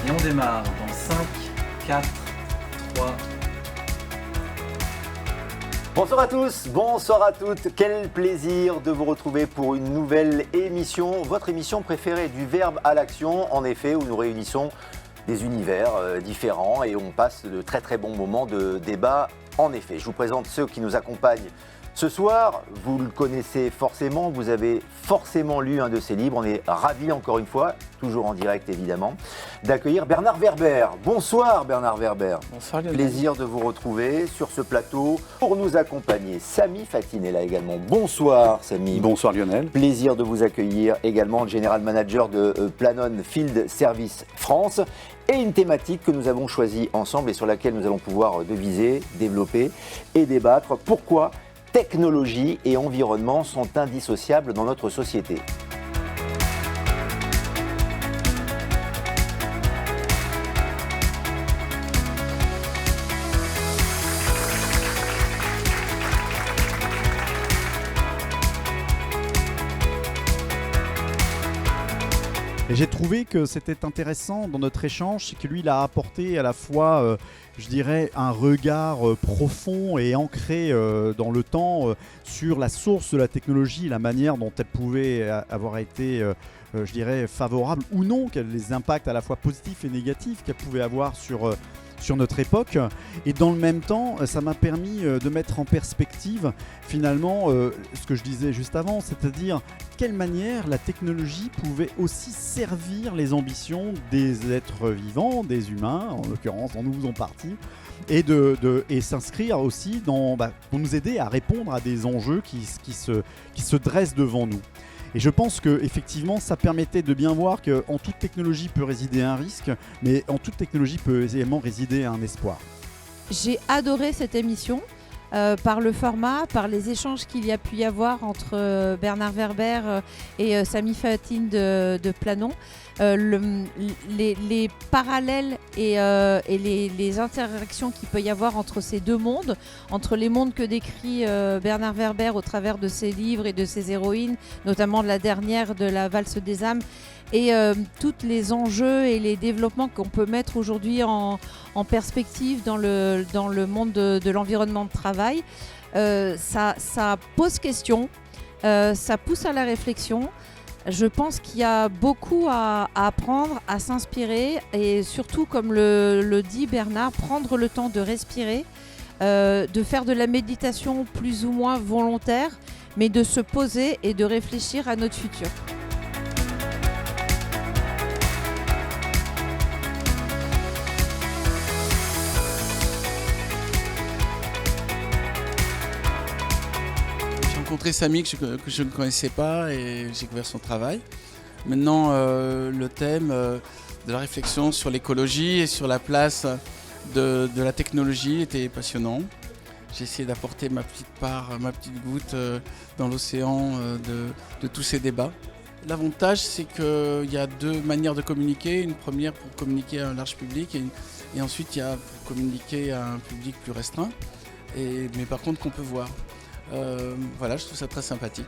Et on démarre dans 5, 4, 3. Bonsoir à tous, bonsoir à toutes. Quel plaisir de vous retrouver pour une nouvelle émission, votre émission préférée du verbe à l'action, en effet, où nous réunissons des univers différents et on passe de très très bons moments de débat. En effet, je vous présente ceux qui nous accompagnent ce soir. Vous le connaissez forcément, vous avez forcément lu un de ses livres. On est ravis encore une fois, toujours en direct évidemment, d'accueillir Bernard Werber. Bonsoir Bernard Werber. Bonsoir Lionel. Plaisir de vous retrouver sur ce plateau. Pour nous accompagner, Samy Fatine est là également. Bonsoir Samy. Bonsoir Lionel. Plaisir de vous accueillir également, le General Manager de Planon Field Service France. Et une thématique que nous avons choisie ensemble et sur laquelle nous allons pouvoir deviser, développer et débattre. Pourquoi technologie et environnement sont indissociables dans notre société? Et j'ai trouvé que c'était intéressant dans notre échange, c'est que lui, il a apporté à la fois, je dirais, un regard profond et ancré dans le temps sur la source de la technologie, la manière dont elle pouvait avoir été, je dirais, favorable ou non, les impacts à la fois positifs et négatifs qu'elle pouvait avoir sur notre époque. Et dans le même temps, ça m'a permis de mettre en perspective finalement ce que je disais juste avant, c'est-à-dire quelle manière la technologie pouvait aussi servir les ambitions des êtres vivants, des humains, en l'occurrence dont nous faisons partie, et s'inscrire aussi pour nous aider à répondre à des enjeux qui se dressent devant nous. Et je pense qu'effectivement, ça permettait de bien voir qu'en toute technologie peut résider un risque, mais en toute technologie peut également résider un espoir. J'ai adoré cette émission par le format, par les échanges qu'il y a pu y avoir entre Bernard Werber et Samy Fatine de Planon. Les parallèles et les interactions qu'il peut y avoir entre ces deux mondes, entre les mondes que décrit Bernard Werber au travers de ses livres et de ses héroïnes, notamment la dernière de la valse des âmes, et tous les enjeux et les développements qu'on peut mettre aujourd'hui en perspective dans le monde de l'environnement de travail. Ça pose question, ça pousse à la réflexion. Je pense qu'il y a beaucoup à apprendre, à s'inspirer et surtout, comme le dit Bernard, prendre le temps de respirer, de faire de la méditation plus ou moins volontaire, mais de se poser et de réfléchir à notre futur. J'ai rencontré Samy que je ne connaissais pas et j'ai découvert son travail. Maintenant, le thème de la réflexion sur l'écologie et sur la place de la technologie était passionnant. J'ai essayé d'apporter ma petite part, ma petite goutte dans l'océan de tous ces débats. L'avantage, c'est qu'il y a deux manières de communiquer. Une première pour communiquer à un large public et ensuite il y a pour communiquer à un public plus restreint, mais par contre qu'on peut voir. Voilà, je trouve ça très sympathique.